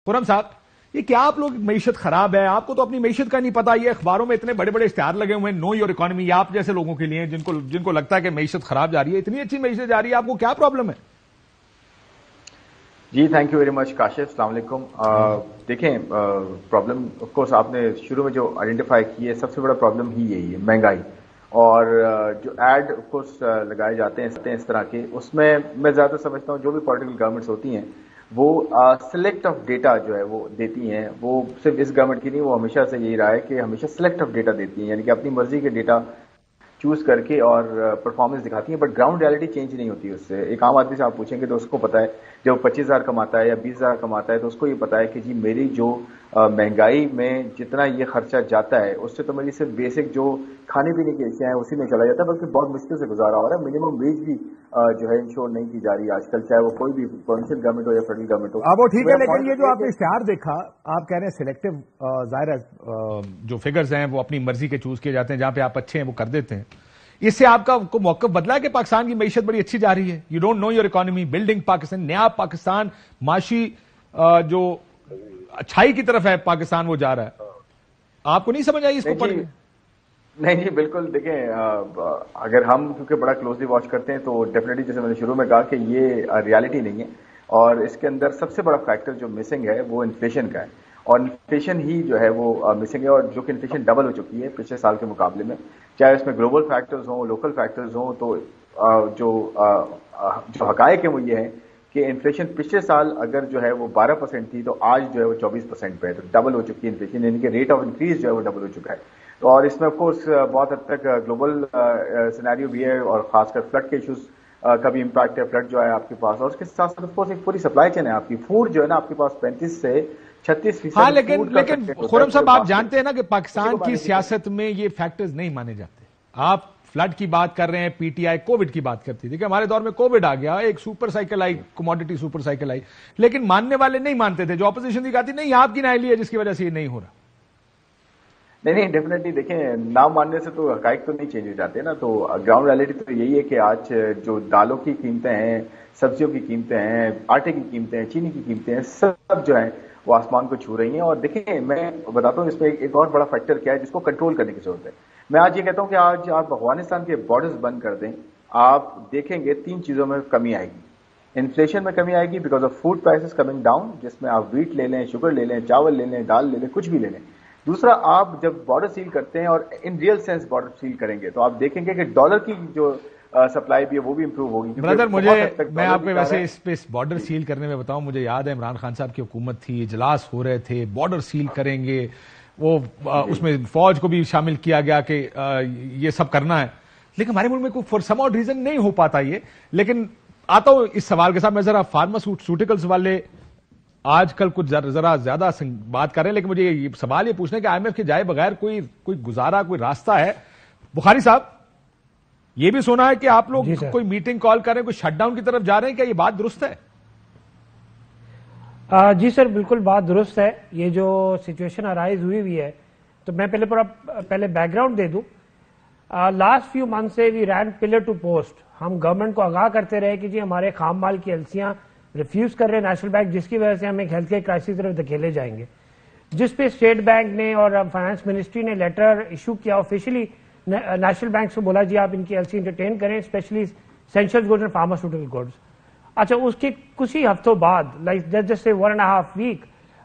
खुरम साहब, ये क्या आप लोग मईशत खराब है, आपको तो अपनी मईशत का नहीं पता, ये अखबारों में इतने बड़े बड़े इश्तिहार लगे हुए हैं नो योर इकोनॉमी, आप जैसे लोगों के लिए जिनको लगता है कि मईशत खराब जा रही है, इतनी अच्छी मईशत जा रही है, आपको क्या प्रॉब्लम है? जी thank you very much Kashif, अस्सलाम वालेकुम। देखें, प्रॉब्लम ऑफ कोर्स आपने शुरू में जो आइडेंटिफाई की है, सबसे बड़ा प्रॉब्लम ही यही है, महंगाई। और जो एड ऑफ कोर्स लगाए जाते हैं इस तरह के, उसमें मैं ज्यादा समझता हूँ जो भी पॉलिटिकल गवर्नमेंट्स होती हैं वो सिलेक्ट ऑफ डेटा जो है वो देती हैं। वो सिर्फ इस गवर्नमेंट की नहीं, वो हमेशा से यही रहा है कि हमेशा सिलेक्ट ऑफ डेटा देती हैं, यानी कि अपनी मर्जी के डेटा चूज करके और परफॉर्मेंस दिखाती है, बट ग्राउंड रियलिटी चेंज नहीं होती उससे। एक आम आदमी से आप पूछेंगे तो उसको पता है, जब 25,000 कमाता है या 20,000 कमाता है तो उसको ये पता है कि जी मेरी जो महंगाई में जितना ये खर्चा जाता है उससे तो मेरी सिर्फ बेसिक जो खाने पीने की अशिया है उसी में चला जाता है, बल्कि बहुत मुश्किल से गुजारा हो रहा है। मिनिमम वेज भी जो है इंश्योर नहीं की जा रही है आजकल, चाहे वो कोई भी प्रोविंशियल गवर्नमेंट हो या फेडरल गवर्नमेंट हो। वो ठीक है, लेकिन ये जो आपने इश्तिहार देखा, आप कह रहे हैं सिलेक्टिव, जाहिर है जो फिगर्स हैं वो अपनी मर्जी के चूज किए जाते हैं, जहां पे आप अच्छे हैं वो कर देते हैं। इससे आपका को मौक़िफ़ बदला है कि पाकिस्तान की मईशत बड़ी अच्छी जा रही है, you don't know your economy, building Pakistan, नया पाकिस्तान, माशी जो अच्छाई की तरफ है पाकिस्तान वो जा रहा है, आपको नहीं समझ आई इसको पढ़ के? नहीं जी बिल्कुल। देखें, अगर हम क्योंकि बड़ा क्लोजली वॉच करते हैं तो डेफिनेटली, जैसे मैंने शुरू में कहा कि ये रियलिटी नहीं है, और इसके अंदर सबसे बड़ा फैक्टर जो मिसिंग है वो इन्फ्लेशन का है, और इन्फ्लेशन ही जो है वो मिसिंग है, और जो कि इन्फ्लेशन डबल हो चुकी है पिछले साल के मुकाबले में, चाहे इसमें ग्लोबल फैक्टर्स हों, लोकल फैक्टर्स हों। तो जो हकायक है वो ये है कि इन्फ्लेशन पिछले साल अगर जो है वो 12% थी तो आज जो है वो 24% पे है, तो डबल हो चुकी है इन्फ्लेशन, यानी कि रेट ऑफ इंक्रीज जो है वो डबल हो चुका है। तो और इसमें ऑफ कोर्स बहुत हद तक ग्लोबल सिनेरियो भी है, और खासकर फ्लड के इश्यूज का भी इम्पैक्ट है, फ्लड जो है आपके पास, और उसके साथ साथ ऑफ कोर्स एक पूरी सप्लाई चेन है आपकी, फूड जो है ना आपके पास 35 से 36%। हाँ, लेकिन खुरम साहब आप जानते हैं ना कि पाकिस्तान की सियासत में ये फैक्टर्स नहीं माने जाते। आप फ्लड की बात कर रहे हैं, पीटीआई कोविड की बात करती थी कि हमारे दौर में कोविड आ गया, एक सुपर साइकिल आई, कमोडिटी सुपर साइकिल आई, लेकिन मानने वाले नहीं मानते थे, जो ऑपोजिशन की कहती नहीं आपकी नाइली है जिसकी वजह से ये नहीं हो रहा। नहीं डेफिनेटली, देखें ना मानने से तो हकाइक तो नहीं चेंज हो जाते ना। तो ग्राउंड रियलिटी तो यही है कि आज जो दालों की कीमतें हैं, सब्जियों की कीमतें हैं, आटे की कीमतें हैं, चीनी की कीमतें हैं, सब जो है वो आसमान को छू रही हैं। और देखें, मैं बताता हूँ इसमें एक और बड़ा फैक्टर क्या है जिसको कंट्रोल करने की जरूरत है। मैं आज ये कहता हूँ कि आज आप अफगानिस्तान के बॉर्डर्स बंद कर दें, आप देखेंगे 3 चीजों में कमी आएगी। इन्फ्लेशन में कमी आएगी because of food prices coming down, जिसमें आप व्हीट ले लें, शुगर ले लें, चावल ले लें, दाल ले लें, कुछ भी ले लें। दूसरा, आप जब बॉर्डर सील करते हैं और in real sense border seal करेंगे तो आप देखेंगे कि डॉलर की जो सप्लाई भी है वो भी इंप्रूव होगी। ब्रदर, मैं आपको वैसे इस बॉर्डर सील करने में बताऊं, मुझे याद है इमरान खान साहब की हुकूमत थी, इजलास हो रहे थे, बॉर्डर सील करेंगे, वो उसमें फौज को भी शामिल किया गया कि ये सब करना है, लेकिन हमारे मुल्क में कोई फॉर सम ऑड रीजन नहीं हो पाता ये। लेकिन आता हूं इस सवाल के साथ, मैं जरा फार्मास्यूटिकल्स वाले आजकल कुछ जरा ज्यादा बात कर रहे हैं, लेकिन मुझे ये सवाल ये पूछना है कि आईएमएफ के जाए बगैर कोई गुजारा, कोई रास्ता है? बुखारी साहब, ये भी सुना है कि आप लोग कोई मीटिंग कॉल कर रहे हैं, कोई शटडाउन की तरफ जा रहे हैं, क्या ये बात दुरुस्त है? जी सर, बिल्कुल बात दुरुस्त है। ये जो सिचुएशन अराइज हुई है, तो मैं पहले बैकग्राउंड दे दूं। लास्ट फ्यू मंथ से we ran pillar to post, हम गवर्नमेंट को आगाह करते रहे कि जी हमारे खाम माल की एलसियां रिफ्यूज कर रहे हैं नेशनल बैंक, जिसकी वजह से हम एक हेल्थ केयर क्राइसिस की तरफ धकेले जाएंगे, जिस पे स्टेट बैंक ने और फाइनेंस मिनिस्ट्री ने लेटर इशू किया ऑफिशियली नेशनल बैंक से, बोला जी आप इनकी एलसी एंटरटेन करें, specially essential goods and pharmaceutical goods. अच्छा, उसके कुछ ही हफ्तों बाद, लाइक जस्ट 1.5 वीक,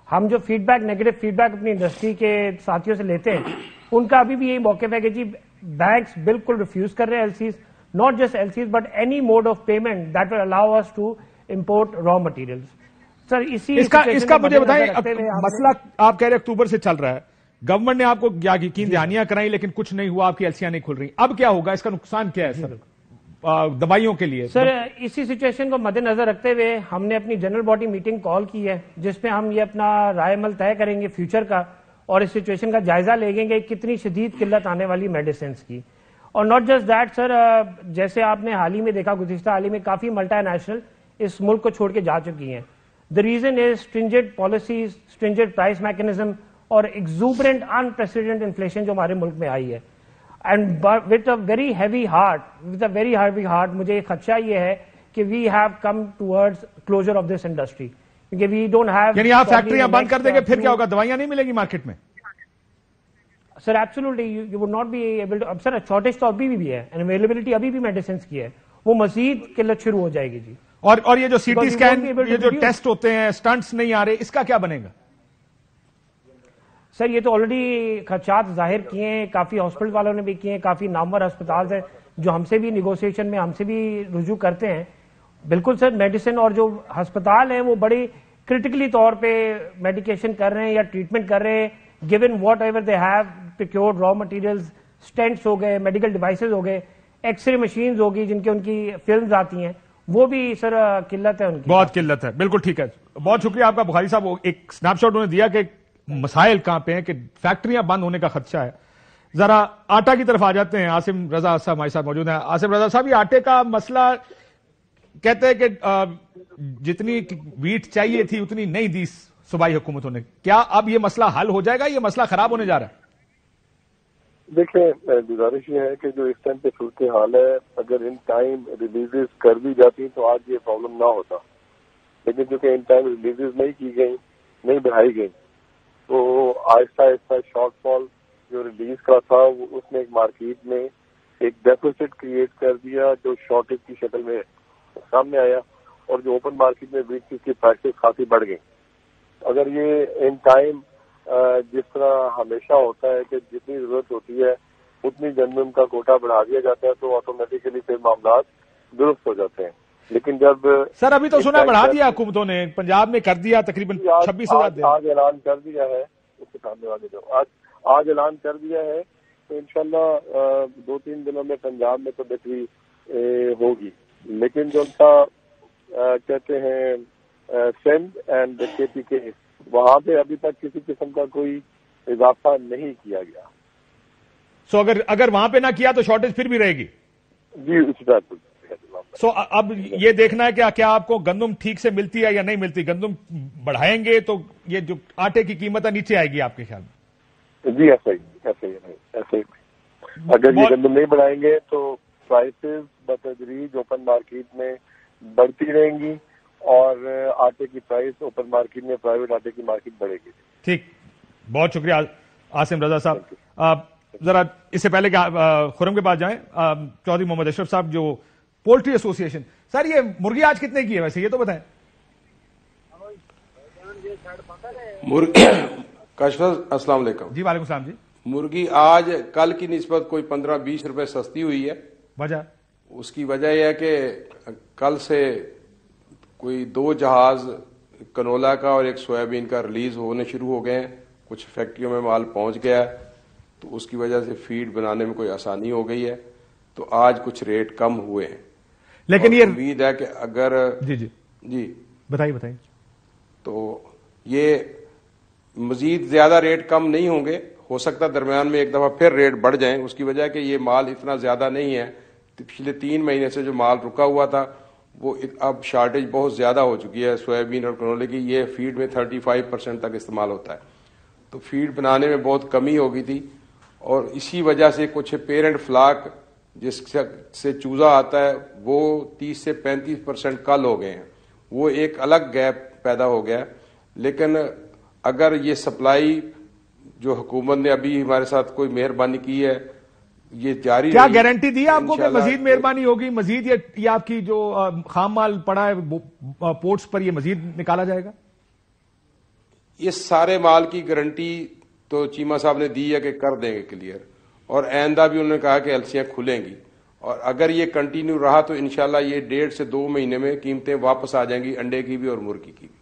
हम जो फीडबैक, नेगेटिव फीडबैक अपनी इंडस्ट्री के साथियों से लेते हैं, उनका अभी भी यही मौक़िफ़ है कि जी बैंक्स बिल्कुल रिफ्यूज कर रहे हैं LCs, not just LCs but any mode of payment that will allow us to import raw materials. Sir इसका मुझे बताएं, मसला आप कह रहे अक्टूबर से चल रहा है, गवर्नमेंट ने आपको यकीन दहानियां कराई लेकिन कुछ नहीं हुआ, आपकी एलसियां नहीं खुल रही, अब क्या होगा? इसका नुकसान क्या है सर दवाइयों के लिए? सर, इसी सिचुएशन को मद्देनजर रखते हुए हमने अपनी जनरल बॉडी मीटिंग कॉल की है, जिसमें हम ये अपना रायमल तय करेंगे फ्यूचर का, और इस सिचुएशन का जायजा लेंगे कितनी शदीद किल्लत आने वाली मेडिसिन की। और नॉट जस्ट दैट सर, जैसे आपने हाल ही में देखा, गुज़िश्ता हाल ही में काफी मल्टीनेशनल इस मुल्क को छोड़ के जा चुकी हैं। The reason is stringent policies, stringent price mechanism और एक्सूबरेंट अनप्रेसिडेंटेड इन्फ्लेशन जो हमारे मुल्क में आई है। And with a very heavy heart, मुझे खदशा ये है कि we have come towards closure of this industry, کیونکہ وی ڈونٹ ہیو. یعنی آپ فیکٹریاں بند کر دیں گے پھر کیا ہوگا؟ دوائیاں نہیں ملیں گی مارکیٹ میں؟ Sir absolutely you would not be able to. اب سر شارٹیج تو ابھی بھی ہے، اویلیبلٹی ابھی بھی میڈیسنس کی ہے، وہ مزید قلت شروع ہو جائے گی جی. اور یہ جو سی ٹی اسکین، یہ جو ٹیسٹ ہوتے ہیں، اسٹنٹس نہیں آ رہے، اس کا کیا بنے گا؟ سر یہ تو آلریڈی خدشات ظاہر کیے ہیں، کافی ہاسپٹل والوں نے بھی کیے ہیں، کافی نامور ہسپتال ہیں جو ہم سے بھی نیگوسیشن میں ہم سے بھی رجوع کرتے ہیں. بالکل سر، میڈیسن اور جو ہسپتال ہیں وہ بڑی کرٹیکلی طور پہ میڈیکیشن کر رہے ہیں یا ٹریٹمنٹ کر رہے ہیں، given whatever they have procured raw materials, stents ہو گئے، میڈیکل ڈیوائسز ہو گئے، ایکس رے مشینز ہوگی جن کے ان کی فلمز آتی ہیں، وہ بھی سر قلت ہے ان کی. بہت قلت ہے، بالکل ٹھیک ہے. بہت شکریہ آپ کا بخاری صاحب. ایک سنیپ شاٹ انہوں نے دیا کہ مسائل کہاں پہ ہیں، کہ فیکٹریاں بند ہونے کا خدشہ ہے. ذرا آٹا کی طرف آ جاتے ہیں. عاصم رضا صاحب ہمارے ساتھ موجود ہیں. عاصم رضا صاحب، یہ آٹے کا مسئلہ کہتے ہیں کہ جتنی ویٹ چاہیے تھی اتنی نہیں دی صوبائی حکومتوں نے. کیا اب یہ مسئلہ حل ہو جائے گا؟ یہ مسئلہ خراب ہونے جا رہا ہے؟ دیکھیں، گزارش یہ ہے کہ جو اس ٹائم پہ صورتحال ہے، اگر ان ٹائم ریلیزز کر دی جاتی تو آج یہ پرابلم نہ ہوتا. لیکن چونکہ ان ٹائم ریلیزز نہیں کی گئی، نہیں بڑھائی گئی، تو آہستہ آہستہ شارٹ فال جو ریلیز کا تھا وہ اس نے ایک مارکیٹ میں ایک ڈیفیسٹ کریٹ کر دیا جو شارٹیج کی شکل میں سامنے آیا، اور جو اوپن مارکیٹ میں ویٹ کی پرائسز کافی بڑھ گئی. اگر یہ ان ٹائم جس طرح ہمیشہ ہوتا ہے کہ جتنی ضرورت ہوتی ہے اتنی گندم کا کوٹا بڑھا دیا جاتا ہے تو آٹومیٹیکلی پھر معاملات درست ہو جاتے ہیں. لیکن جب سر ابھی تو سنا بڑھا دیا حکومتوں نے، پنجاب میں کر دیا تقریباً 26,000. آج اعلان کر دیا ہے اس کے سامنے والے جو آج اعلان کر دیا ہے، تو انشاءاللہ 2-3 دنوں میں پنجاب میں تو بہتری ہوگی. لیکن جو ان کا کہتے ہیں سندھ اینڈ کے پی کے، وہاں پہ ابھی تک کسی قسم کا کوئی اضافہ نہیں کیا گیا. سو اگر وہاں پہ نہ کیا تو شارٹیج پھر بھی رہے گی جی اسی طرح. سو اب یہ دیکھنا ہے کہ کیا آپ کو گندم ٹھیک سے ملتی ہے یا نہیں ملتی. گندم بڑھائیں گے تو یہ جو آٹے کی قیمت ہے نیچے آئے گی آپ کے خیال میں؟ جی ایسا ہی. اگر یہ گندم نہیں بڑھائیں گے تو پرائسز بتدریج اوپن مارکیٹ میں بڑھتی رہیں گی، اور آٹے کی پرائس اوپن مارکیٹ میں، پرائیویٹ آٹے کی مارکیٹ بڑھے گی. ٹھیک، بہت شکریہ عاصم رضا صاحب. ذرا اس سے پہلے کہ خرم کے پاس جائیں، چودھری محمد اشرف صاحب جو پولٹری ایسوسی ایشن، سر یہ مرغی آج کتنے کی ہے ویسے یہ تو بتائیں. کاشف السلام علیکم. جی وعلیکم السلام. جی مرغی آج کل کی نسبت کوئی 15-20 روپے سستی ہوئی ہے. وجہ؟ اس کی وجہ یہ ہے کہ کل سے کوئی 2 جہاز کنولا کا اور ایک سویابین کا ریلیز ہونے شروع ہو گئے ہیں. کچھ فیکٹریوں میں مال پہنچ گیا ہے، تو اس کی وجہ سے فیڈ بنانے میں کوئی آسانی ہو گئی ہے. تو آج کچھ ریٹ کم ہوئے ہیں. لیکن یہ امید ہے کہ اگر جی بتائیے تو یہ مزید زیادہ ریٹ کم نہیں ہوں گے. ہو سکتا درمیان میں ایک دفعہ پھر ریٹ بڑھ جائیں. اس کی وجہ ہے کہ یہ مال اتنا زیادہ نہیں ہے. پچھلے 3 مہینے سے جو مال رکا ہوا تھا وہ اب شارٹیج بہت زیادہ ہو چکی ہے سویابین اور کنولے کی. یہ فیڈ میں 35% تک استعمال ہوتا ہے، تو فیڈ بنانے میں بہت کمی ہو گئی تھی. اور اسی وجہ سے کچھ پیرنٹ فلاک جس سے چوزا آتا ہے وہ 30 سے 35% کل ہو گئے ہیں. وہ ایک الگ گیپ پیدا ہو گیا. لیکن اگر یہ سپلائی جو حکومت نے ابھی ہمارے ساتھ کوئی مہربانی کی ہے یہ جاری، کیا گارنٹی دی آپ کو کہ مزید مہربانی ہوگی؟ مزید یہ آپ کی جو خام مال پڑا ہے پورٹس پر یہ مزید نکالا جائے گا؟ یہ سارے مال کی گارنٹی تو چیمہ صاحب نے دی ہے کہ کر دیں گے کلیئر، اور آئندہ بھی انہوں نے کہا کہ ایلسیاں کھلیں گی. اور اگر یہ کنٹینیو رہا تو انشاءاللہ یہ 1.5 سے 2 مہینے میں قیمتیں واپس آ جائیں گی، انڈے کی بھی اور مرغی کی بھی.